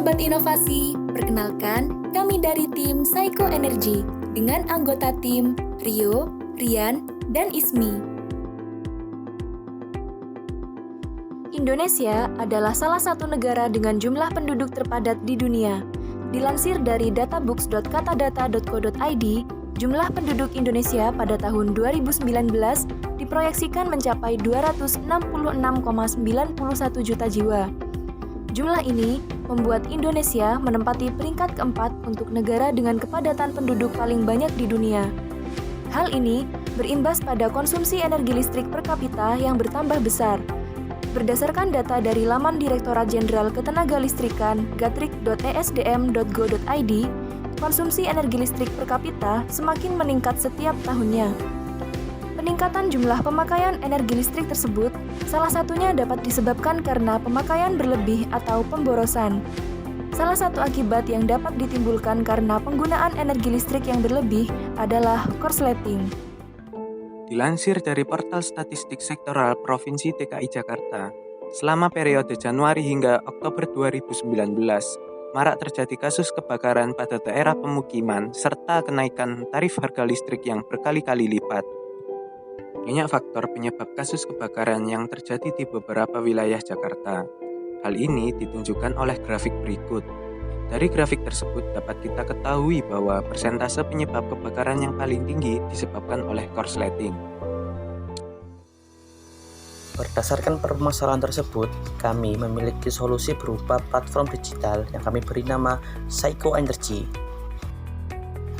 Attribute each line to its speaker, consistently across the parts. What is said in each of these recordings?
Speaker 1: Sobat Inovasi, perkenalkan kami dari tim Psycho Energy dengan anggota tim Rio, Rian, dan Ismi. Indonesia adalah salah satu negara dengan jumlah penduduk terpadat di dunia. Dilansir dari databooks.katadata.co.id, jumlah penduduk Indonesia pada tahun 2019 diproyeksikan mencapai 266,91 juta jiwa. Jumlah ini membuat Indonesia menempati peringkat keempat untuk negara dengan kepadatan penduduk paling banyak di dunia. Hal ini berimbas pada konsumsi energi listrik per kapita yang bertambah besar. Berdasarkan data dari laman Direktorat Jenderal Ketenagalistrikan gatrik.esdm.go.id, konsumsi energi listrik per kapita semakin meningkat setiap tahunnya. Peningkatan jumlah pemakaian energi listrik tersebut salah satunya dapat disebabkan karena pemakaian berlebih atau pemborosan. Salah satu akibat yang dapat ditimbulkan karena penggunaan energi listrik yang berlebih adalah korsleting.
Speaker 2: Dilansir dari portal statistik sektoral Provinsi DKI Jakarta, selama periode Januari hingga Oktober 2019, marak terjadi kasus kebakaran pada daerah pemukiman serta kenaikan tarif harga listrik yang berkali-kali lipat. Banyak faktor penyebab kasus kebakaran yang terjadi di beberapa wilayah Jakarta. Hal ini ditunjukkan oleh grafik berikut. Dari grafik tersebut dapat kita ketahui bahwa persentase penyebab kebakaran yang paling tinggi disebabkan oleh korsleting.
Speaker 3: Berdasarkan permasalahan tersebut, kami memiliki solusi berupa platform digital yang kami beri nama Psycho Energy.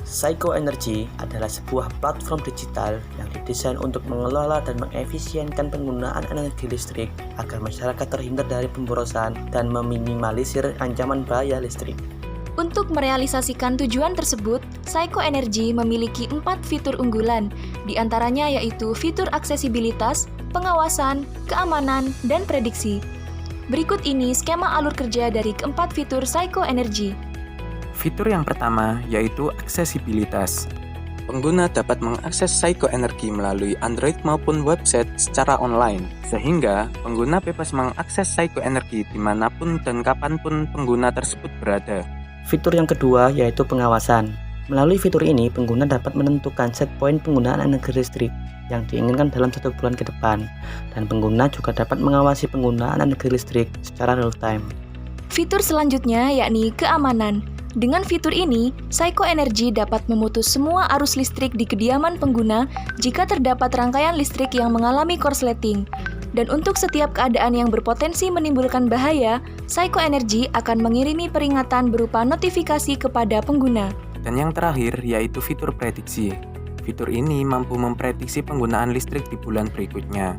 Speaker 3: Psycho Energy adalah sebuah platform digital yang didesain untuk mengelola dan mengefisienkan penggunaan energi listrik agar masyarakat terhindar dari pemborosan dan meminimalisir ancaman bahaya listrik.
Speaker 1: Untuk merealisasikan tujuan tersebut, Psycho Energy memiliki 4 fitur unggulan, di antaranya yaitu fitur aksesibilitas, pengawasan, keamanan, dan prediksi. Berikut ini skema alur kerja dari keempat fitur Psycho Energy.
Speaker 2: Fitur yang pertama yaitu aksesibilitas. Pengguna dapat mengakses Psycho Energy melalui Android maupun website secara online, sehingga pengguna bebas mengakses Psycho Energy dimanapun dan kapanpun pengguna tersebut berada.
Speaker 3: Fitur yang kedua yaitu pengawasan. Melalui fitur ini, pengguna dapat menentukan set point penggunaan energi listrik yang diinginkan dalam 1 bulan ke depan, dan pengguna juga dapat mengawasi penggunaan energi listrik secara real time.
Speaker 1: Fitur selanjutnya yakni keamanan. Dengan fitur ini, Psycho Energy dapat memutus semua arus listrik di kediaman pengguna jika terdapat rangkaian listrik yang mengalami korsleting. Dan untuk setiap keadaan yang berpotensi menimbulkan bahaya, Psycho Energy akan mengirimi peringatan berupa notifikasi kepada pengguna.
Speaker 2: Dan yang terakhir yaitu fitur prediksi. Fitur ini mampu memprediksi penggunaan listrik di bulan berikutnya,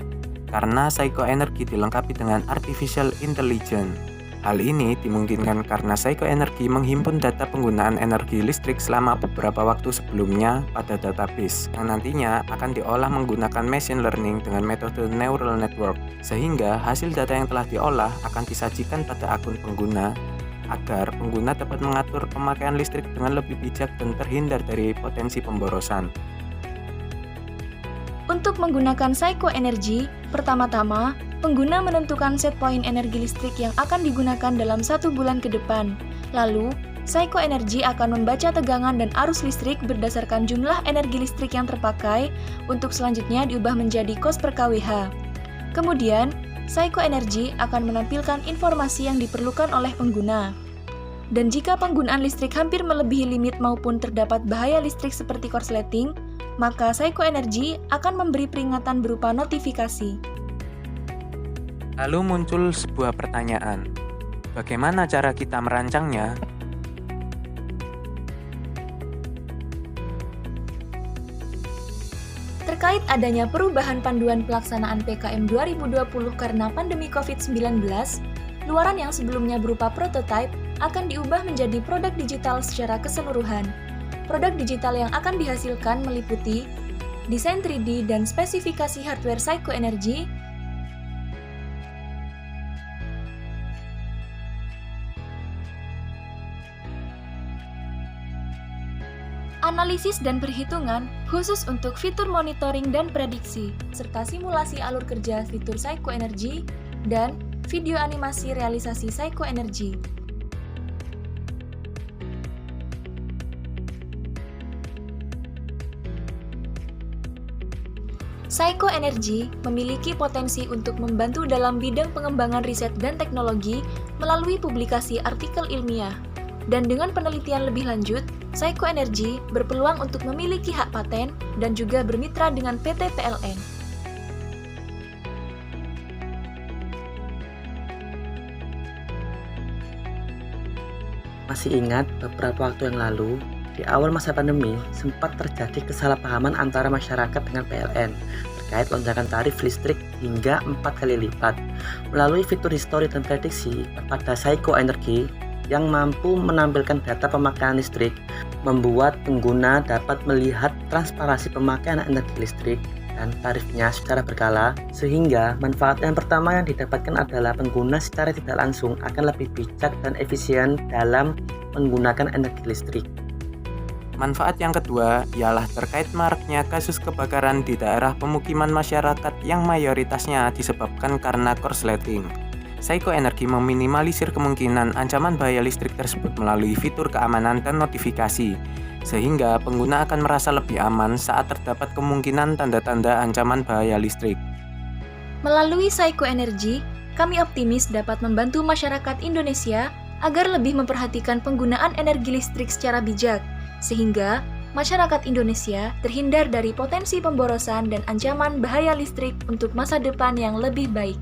Speaker 2: karena Psycho Energy dilengkapi dengan Artificial Intelligence. Hal ini dimungkinkan karena Psycho Energy menghimpun data penggunaan energi listrik selama beberapa waktu sebelumnya pada database, yang nantinya akan diolah menggunakan machine learning dengan metode neural network, sehingga hasil data yang telah diolah akan disajikan pada akun pengguna, agar pengguna dapat mengatur pemakaian listrik dengan lebih bijak dan terhindar dari potensi pemborosan.
Speaker 1: Untuk menggunakan Psycho Energy, pertama-tama, pengguna menentukan set point energi listrik yang akan digunakan dalam 1 bulan ke depan. Lalu, Psycho Energy akan membaca tegangan dan arus listrik berdasarkan jumlah energi listrik yang terpakai untuk selanjutnya diubah menjadi kos per kWh. Kemudian, Psycho Energy akan menampilkan informasi yang diperlukan oleh pengguna. Dan jika penggunaan listrik hampir melebihi limit maupun terdapat bahaya listrik seperti korsleting, maka Psycho Energy akan memberi peringatan berupa notifikasi.
Speaker 2: Lalu muncul sebuah pertanyaan, bagaimana cara kita merancangnya?
Speaker 1: Terkait adanya perubahan panduan pelaksanaan PKM 2020 karena pandemi COVID-19, luaran yang sebelumnya berupa prototipe akan diubah menjadi produk digital secara keseluruhan. Produk digital yang akan dihasilkan meliputi desain 3D dan spesifikasi hardware Psycho Energy, analisis dan perhitungan khusus untuk fitur monitoring dan prediksi, serta simulasi alur kerja fitur Psycho Energy, dan video animasi realisasi Psycho Energy. Saiko Energy memiliki potensi untuk membantu dalam bidang pengembangan riset dan teknologi melalui publikasi artikel ilmiah. Dan dengan penelitian lebih lanjut, Saiko Energy berpeluang untuk memiliki hak paten dan juga bermitra dengan PT PLN.
Speaker 3: Masih ingat beberapa waktu yang lalu, di awal masa pandemi sempat terjadi kesalahpahaman antara masyarakat dengan PLN terkait lonjakan tarif listrik hingga 4 kali lipat. Melalui fitur histori dan prediksi pada Saiko Energy yang mampu menampilkan data pemakaian listrik, membuat pengguna dapat melihat transparansi pemakaian energi listrik dan tarifnya secara berkala, sehingga manfaat yang pertama yang didapatkan adalah pengguna secara tidak langsung akan lebih bijak dan efisien dalam menggunakan energi listrik.
Speaker 2: Manfaat yang kedua ialah terkait maraknya kasus kebakaran di daerah pemukiman masyarakat yang mayoritasnya disebabkan karena korsleting. Saiko Energy meminimalisir kemungkinan ancaman bahaya listrik tersebut melalui fitur keamanan dan notifikasi, sehingga pengguna akan merasa lebih aman saat terdapat kemungkinan tanda-tanda ancaman bahaya listrik.
Speaker 1: Melalui Saiko Energy, kami optimis dapat membantu masyarakat Indonesia agar lebih memperhatikan penggunaan energi listrik secara bijak, sehingga masyarakat Indonesia terhindar dari potensi pemborosan dan ancaman bahaya listrik untuk masa depan yang lebih baik.